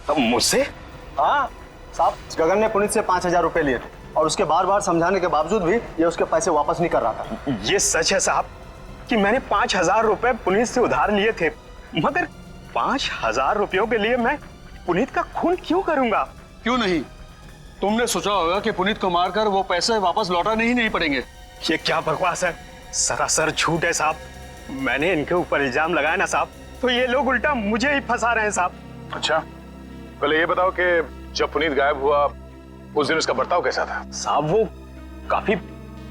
तब मुझसे? हाँ साहब, गगन ने पुनीत से 5,000 रुपए लिए थे और उसके बार बार समझाने के बावजूद भी ये उसके पैसे वापस नहीं कर रहा था। ये सच है साहब कि मैंने 5,000 रुपए पुनीत से उधार लिए थे, मगर 5,000 रुपयों के लिए मैं पुनीत का खून क्यों करूंगा? क्यों नहीं? तुमने सोचा होगा कि पुनीत को मारकर वो पैसे वापस लौटाने ही नहीं पड़ेंगे। ये क्या बकवास है, सरासर झूठ है साहब। मैंने इनके ऊपर इल्जाम लगाया ना साहब, तो ये लोग उल्टा मुझे ही फंसा रहे हैं साहब। अच्छा, पहले ये बताओ कि जब पुनीत गायब हुआ उस दिन उसका बर्ताव कैसा था? साहब वो काफी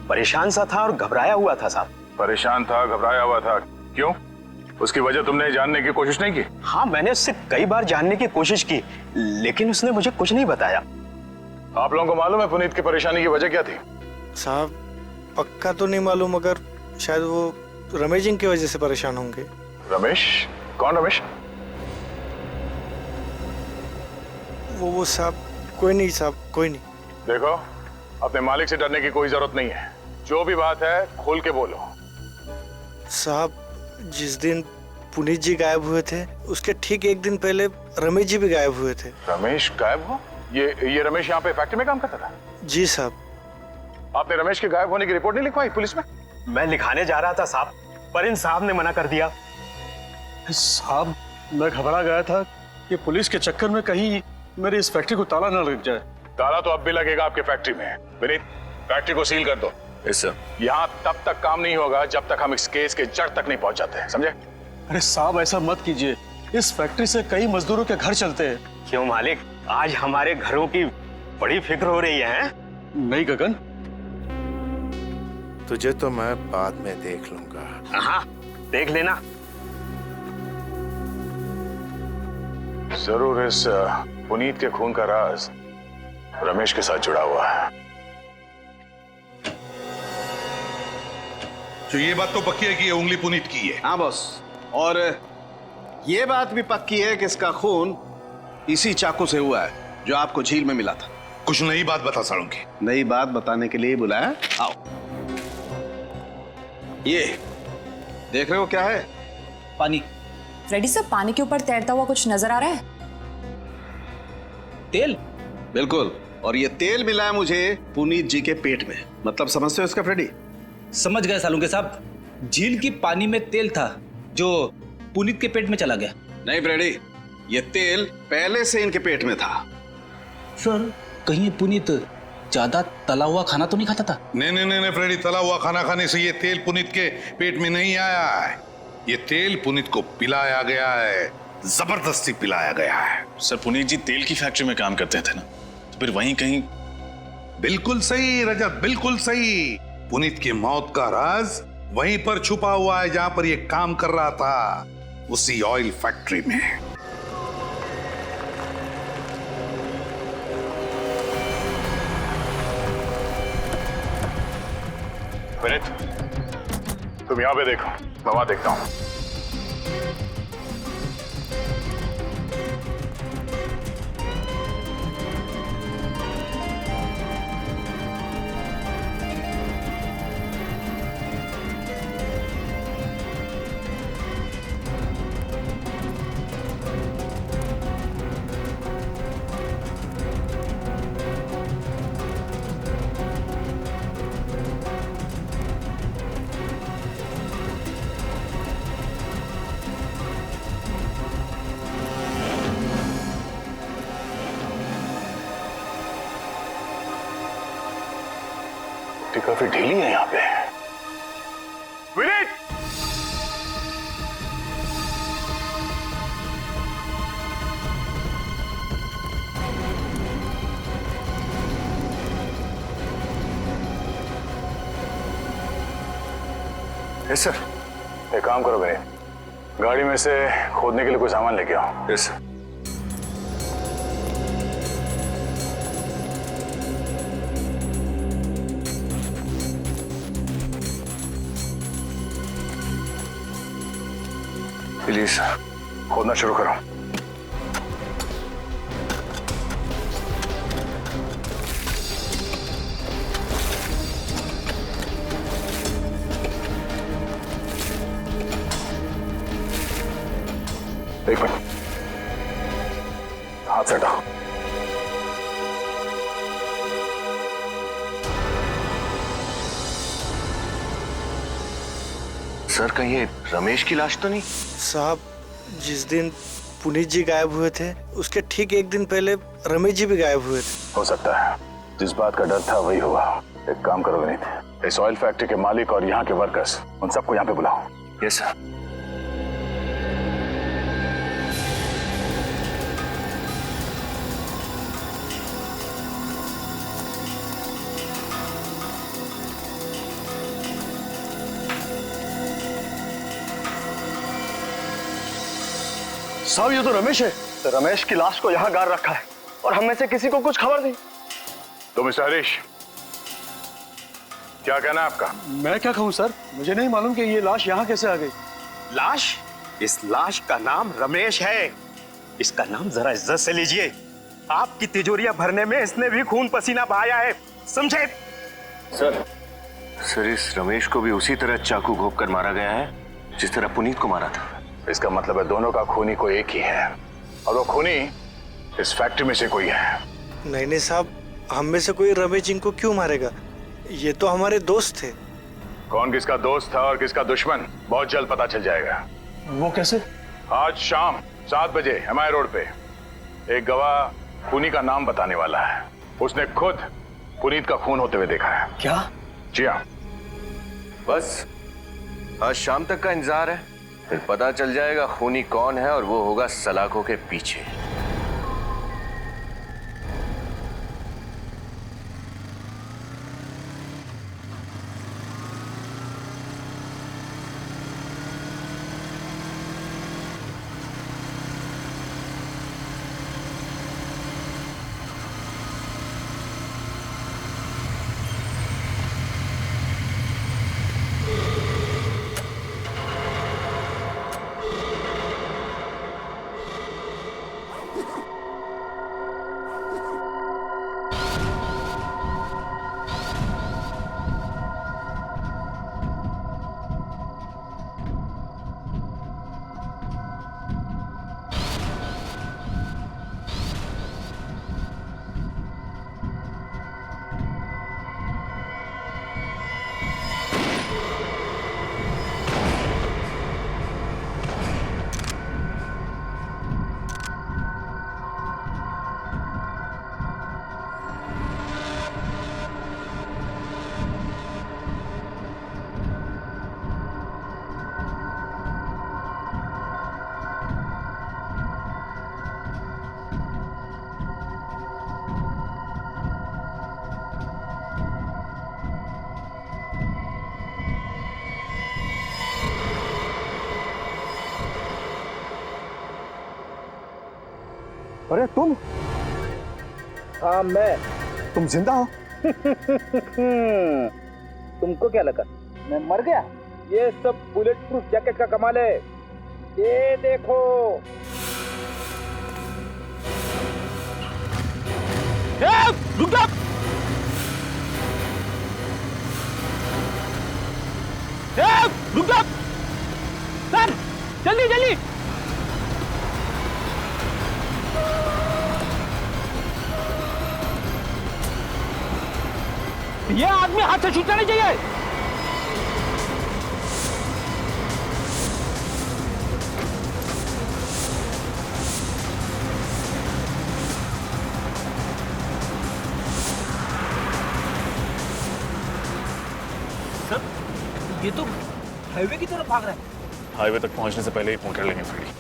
परेशान सा था और घबराया हुआ था साहब। परेशान था, घबराया हुआ था, क्यों? उसकी वजह तुमने जानने की कोशिश नहीं की? हाँ मैंने उससे कई बार जानने की कोशिश की, लेकिन उसने मुझे कुछ नहीं बताया। आप लोगों को मालूम है पुनीत की परेशानी की वजह क्या थी? साहब पक्का तो नहीं मालूम, मगर शायद वो रमेश जी की वजह से परेशान होंगे। रमेश? कौन रमेश? वो साहब कोई नहीं साहब, कोई नहीं। देखो, अपने मालिक से डरने की कोई जरूरत नहीं है। जो भी बात है खोल के बोलो। साहब जिस दिन पुनीत जी गायब हुए थे उसके ठीक एक दिन पहले रमेश जी भी गायब हुए थे। रमेश गायब हुआ? ये रमेश यहाँ पे फैक्ट्री में काम करता था? जी साहब। आपने रमेश के गायब होने की रिपोर्ट नहीं लिखवाई पुलिस में? मैं लिखाने जा रहा था साहब, पर इन साहब ने मना कर दिया। साहब मैं घबरा गया था कि पुलिस के चक्कर में कहीं मेरी इस फैक्ट्री को ताला न लग जाए। ताला तो अब भी लगेगा आपके फैक्ट्री में। विनीत, फैक्ट्री को सील कर दो। Yes sir. यहाँ तब तक काम नहीं होगा जब तक हम इस केस के जड़ तक नहीं पहुंच जाते, समझे? अरे साहब ऐसा मत कीजिए, इस फैक्ट्री से कई मजदूरों के घर चलते हैं। क्यों मालिक, आज हमारे घरों की बड़ी फिक्र हो रही है? नहीं गगन, तुझे तो मैं बाद में देख लूंगा। हाँ, देख लेना। जरूर इस पुनीत के खून का राज रमेश के साथ जुड़ा हुआ है। तो ये बात तो पक्की है कि ये उंगली पुनीत की है। हाँ बॉस, और ये बात भी पक्की है कि इसका खून इसी चाकू से हुआ है जो आपको झील में मिला था। कुछ नई बात बता सालुंकी। नई बात बताने के लिए बुलाया। आओ, ये देख रहे हो क्या है? पानी। फ्रेडी सर, पानी के ऊपर तैरता हुआ कुछ नजर आ रहा है? तेल? बिल्कुल, और ये तेल मिला है मुझे पुनीत जी के पेट में। मतलब समझते हो इसका फ्रेडी? समझ गए सालुंके साहब, झील की पानी में तेल था जो पुनीत के पेट में चला गया। नहीं फ्रेडी, ये तेल पहले से इनके पेट में था। सर, कहीं पुनीत ज्यादा तला हुआ खाना तो नहीं खाता था? नहीं फ्रेडी, तला हुआ खाना खाने से ये तेल पुनीत के पेट में नहीं आया है। ये तेल पुनीत को पिलाया गया है, जबरदस्ती पिलाया गया है। सर, पुनीत जी तेल की फैक्ट्री में काम करते थे ना, तो फिर वहीं कहीं। बिल्कुल सही रजत, बिल्कुल सही। पुनीत की मौत का राज वहीं पर छुपा हुआ है जहां पर ये काम कर रहा था, उसी ऑयल फैक्ट्री में। विनीत, तुम यहां पे देखो, मैं वहां देखता हूं। काफी ढीली है यहाँ पे। विनीत! Yes sir. एक काम करो विनीत, गाड़ी में से खोदने के लिए कोई सामान लेके आओ। Yes sir. प्लीज खोदना शुरू करो। एक मिनट, हाथ से हटाओ। सर, कहीं ये रमेश की लाश तो नहीं? साहब, जिस दिन पुनीत जी गायब हुए थे उसके ठीक एक दिन पहले रमेश जी भी गायब हुए थे। हो सकता है जिस बात का डर था वही हुआ। एक काम करो विनीत, इस ऑयल फैक्ट्री के मालिक और यहाँ के वर्कर्स, उन सबको यहाँ पे बुलाओ। Yes sir. साहब, ये तो रमेश है। तो रमेश की लाश को यहाँ गाड़ रखा है और हम में से किसी को कुछ खबर नहीं। तो मिस्टर हरीश, क्या कहना है आपका? मैं क्या कहूँ सर, मुझे नहीं मालूम कि ये लाश यहाँ कैसे आ गई। लाश? इस लाश का नाम रमेश है। इसका नाम जरा इज्जत से लीजिए। आपकी तिजोरियां भरने में इसने भी खून पसीना बहाया है, समझे? सर, इस रमेश को भी उसी तरह चाकू घोंप कर मारा गया है जिस तरह पुनीत को मारा था। इसका मतलब है दोनों का खूनी कोई एक ही है, और वो खूनी इस फैक्ट्री में से कोई है। नहीं साहब, हम में से कोई रमेश जी को क्यों मारेगा? ये तो हमारे दोस्त थे। कौन किसका दोस्त था और किसका दुश्मन बहुत जल्द पता चल जाएगा। वो कैसे? आज शाम 7 बजे एमआई रोड पे एक गवाह खूनी का नाम बताने वाला है। उसने खुद पुनीत का खून होते हुए देखा है। क्या? जी हाँ। बस आज शाम तक का इंतजार है। फिर पता चल जाएगा खूनी कौन है और वो होगा सलाखों के पीछे। अरे तुम? हाँ मैं। तुम जिंदा हो? तुमको क्या लगा मैं मर गया? ये सब बुलेट प्रूफ जैकेट का कमाल है। ये देखो। रुक जा! रुक जा! सर जल्दी जल्दी! ये आदमी हाथ से छूटना नहीं चाहिए। सर ये तो हाईवे की तरफ भाग रहा है। हाईवे तक पहुंचने से पहले ही पकड़ लेंगे फ्रेडी।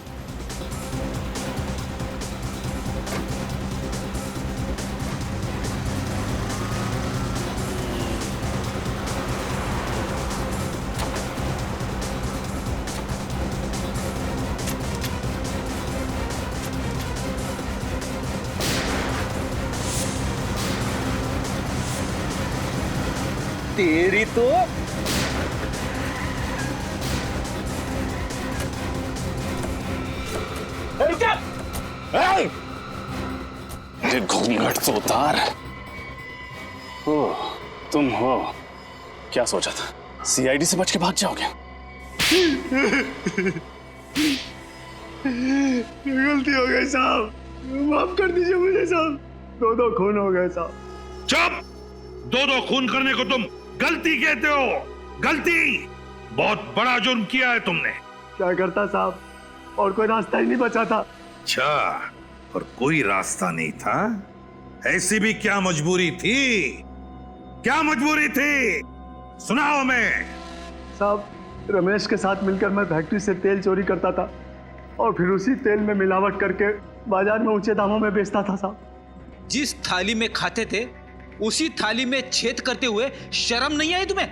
तेरी तो ये घूंघट तो उतार। ओ, तुम हो? क्या सोचा था सीआईडी से बच के भाग जाओगे? गलती हो गई साहब, माफ कर दीजिए मुझे साहब। दो खून हो गए साहब। चुप! दो खून करने को तुम गलती कहते हो? गलती! बहुत बड़ा जुर्म किया है तुमने। क्या करता साहब, और कोई रास्ता ही नहीं बचा था। अच्छा, और कोई रास्ता नहीं था? ऐसी भी क्या मजबूरी थी? क्या मजबूरी थी? सुनाओ मैं। साहब, रमेश के साथ मिलकर मैं फैक्ट्री से तेल चोरी करता था और फिर उसी तेल में मिलावट करके बाजार में ऊंचे दामों में बेचता था साहब। जिस थाली में खाते थे उसी थाली में छेद करते हुए शर्म नहीं आई तुम्हें?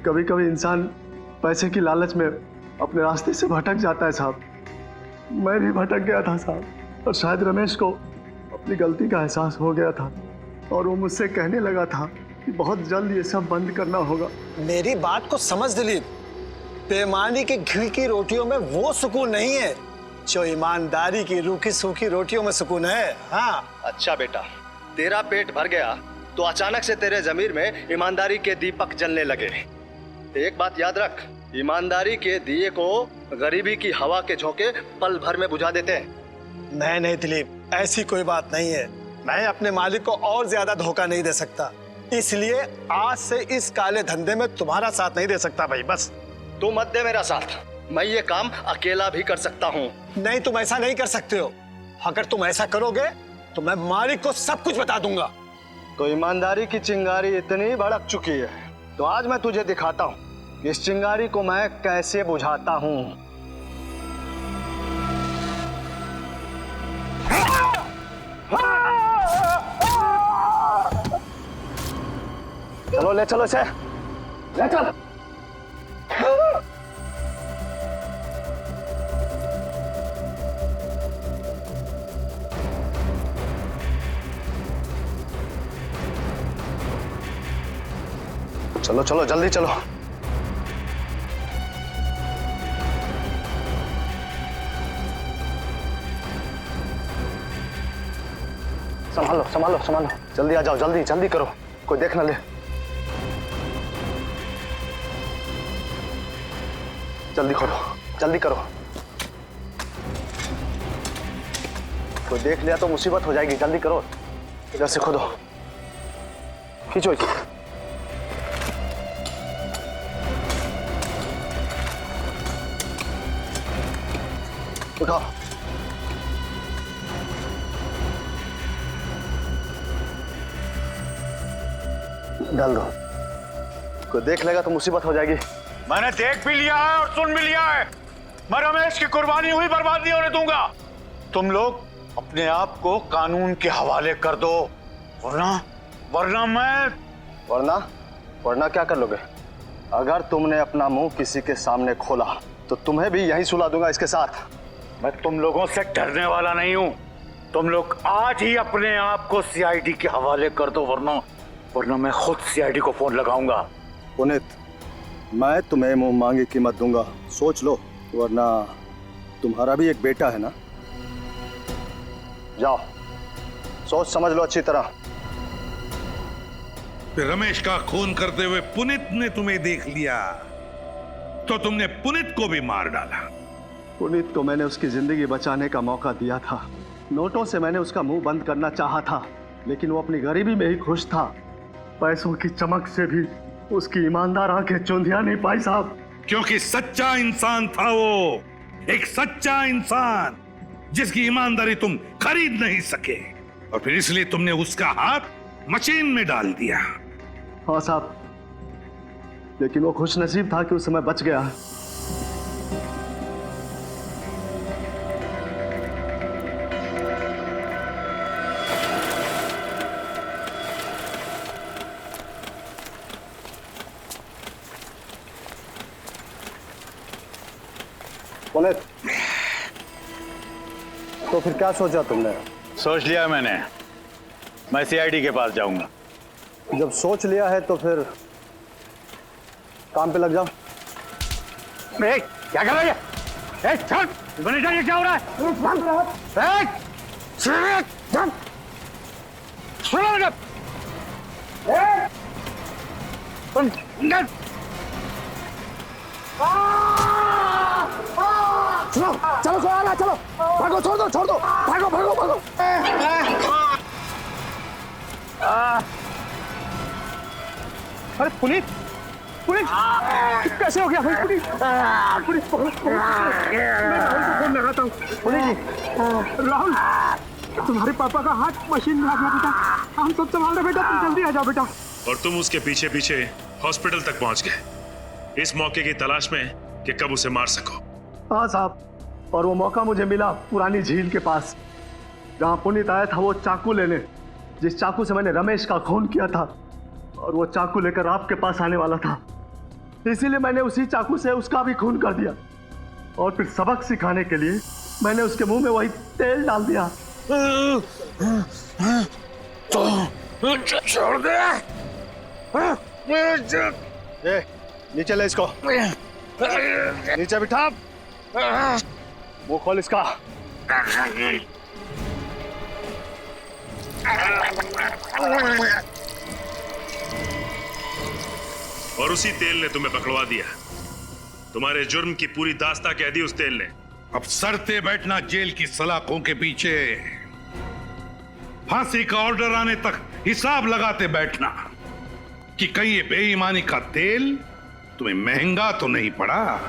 कभी कभी इंसान पैसे की लालच में अपने रास्ते से भटक जाता है साहब। मैं भी भटक गया था साहब, और शायद रमेश को अपनी गलती का एहसास हो गया था और वो मुझसे कहने लगा था कि बहुत जल्द ये सब बंद करना होगा। मेरी बात को समझ दिलीप, बेईमानी की घी की रोटियों में वो सुकून नहीं है जो ईमानदारी की रूखी सूखी रोटियों में सुकून है। हाँ। अच्छा बेटा, तेरा पेट भर गया तो अचानक से तेरे जमीर में ईमानदारी के दीपक जलने लगे। एक बात याद रख, ईमानदारी के दिए को गरीबी की हवा के झोंके पल भर में बुझा देते हैं। नहीं दिलीप, ऐसी कोई बात नहीं है। मैं अपने मालिक को और ज्यादा धोखा नहीं दे सकता, इसलिए आज से इस काले धंधे में तुम्हारा साथ नहीं दे सकता भाई। बस तू मत दे मेरा साथ, मैं ये काम अकेला भी कर सकता हूँ। नहीं, तुम ऐसा नहीं कर सकते हो। अगर तुम ऐसा करोगे तो मैं मालिक को सब कुछ बता दूंगा। तो ईमानदारी की चिंगारी इतनी भड़क चुकी है तो आज मैं तुझे दिखाता हूँ इस चिंगारी को मैं कैसे बुझाता हूँ। चलो ले चलो इसे, ले चल। चलो चलो जल्दी चलो। संभालो संभालो संभालो, जल्दी आ जाओ, जल्दी जल्दी करो, कोई देख ना ले। जल्दी करो जल्दी करो, कोई देख लिया तो मुसीबत हो जाएगी, जल्दी करो। इधर से खोदो, खींचो इसे। उठाओ, डाल दो, कोई देख लेगा तो मुसीबत हो जाएगी। मैंने देख भी लिया है और सुन भी लिया है। मैं रमेश की कुर्बानी हुई बर्बाद नहीं होने दूंगा। तुम लोग अपने आप को कानून के हवाले कर दो, वरना मैं वरना क्या कर लोगे? अगर तुमने अपना मुंह किसी के सामने खोला तो तुम्हें भी यहीं सुला दूंगा इसके साथ। मैं तुम लोगों से डरने वाला नहीं हूं। तुम लोग आज ही अपने आप को सीआईडी के हवाले कर दो, वरना मैं खुद सीआईडी को फोन लगाऊंगा। पुनीत, मैं तुम्हें मुंह मांगी कीमत दूंगा, सोच लो, वरना तुम्हारा भी एक बेटा है ना। जाओ, सोच समझ लो अच्छी तरह। रमेश का खून करते हुए पुनीत ने तुम्हें देख लिया तो तुमने पुनीत को भी मार डाला। पुनीत को मैंने उसकी जिंदगी बचाने का मौका दिया था। नोटों से मैंने उसका मुंह बंद करना चाहा था, लेकिन वो अपनी गरीबी में ही खुश था। पैसों की चमक से भी उसकी ईमानदार आंखें चौंधिया नहीं पाई साहब। क्योंकि सच्चा इंसान था वो, एक सच्चा इंसान जिसकी ईमानदारी तुम खरीद नहीं सके, और फिर इसलिए तुमने उसका हाथ मशीन में डाल दिया। हाँ साहब, लेकिन वो खुशनसीब था कि उस समय बच गया। पुनीत, तो फिर क्या सोचा तुमने? सोच लिया मैंने, मैं सीआईडी के पास जाऊंगा। जब सोच लिया है तो फिर काम पे लग जाओ। क्या कर रहा है? ये क्या हो रहा है? चलो चलो आना, चलो भागो, छोड़ दो, भागो भागो भागो। अरे पुनीत, पुनीत कैसे हो गया भाई? पुनीत, पुनीत मैं राहुल को फोन लगाता हूँ। पुनीत, राहुल, तुम्हारे पापा का हाथ मशीन में आ गया बेटा, हम सब संभाल रहे बेटा, तुम जल्दी आ जाओ बेटा। और तुम उसके पीछे पीछे हॉस्पिटल तक पहुंच गए इस मौके की तलाश में कि कब उसे मार सको। हाँ साहब, और वो मौका मुझे मिला पुरानी झील के पास, जहाँ पुनीत आया था वो चाकू लेने, जिस चाकू से मैंने रमेश का खून किया था, और वो चाकू लेकर आपके पास आने वाला था। इसीलिए मैंने उसी चाकू से उसका भी खून कर दिया, और फिर सबक सिखाने के लिए मैंने उसके मुंह में वही तेल डाल दिया। छोड़ दे। नीचे ले इसको, नीचे बिठा, वो खोल इसका। और उसी तेल ने तुम्हें पकड़वा दिया। तुम्हारे जुर्म की पूरी दास्तां कह दी उस तेल ने। अब सरते बैठना जेल की सलाखों के पीछे, फांसी का ऑर्डर आने तक हिसाब लगाते बैठना कि कहीं ये बेईमानी का तेल तुम्हें महंगा तो नहीं पड़ा।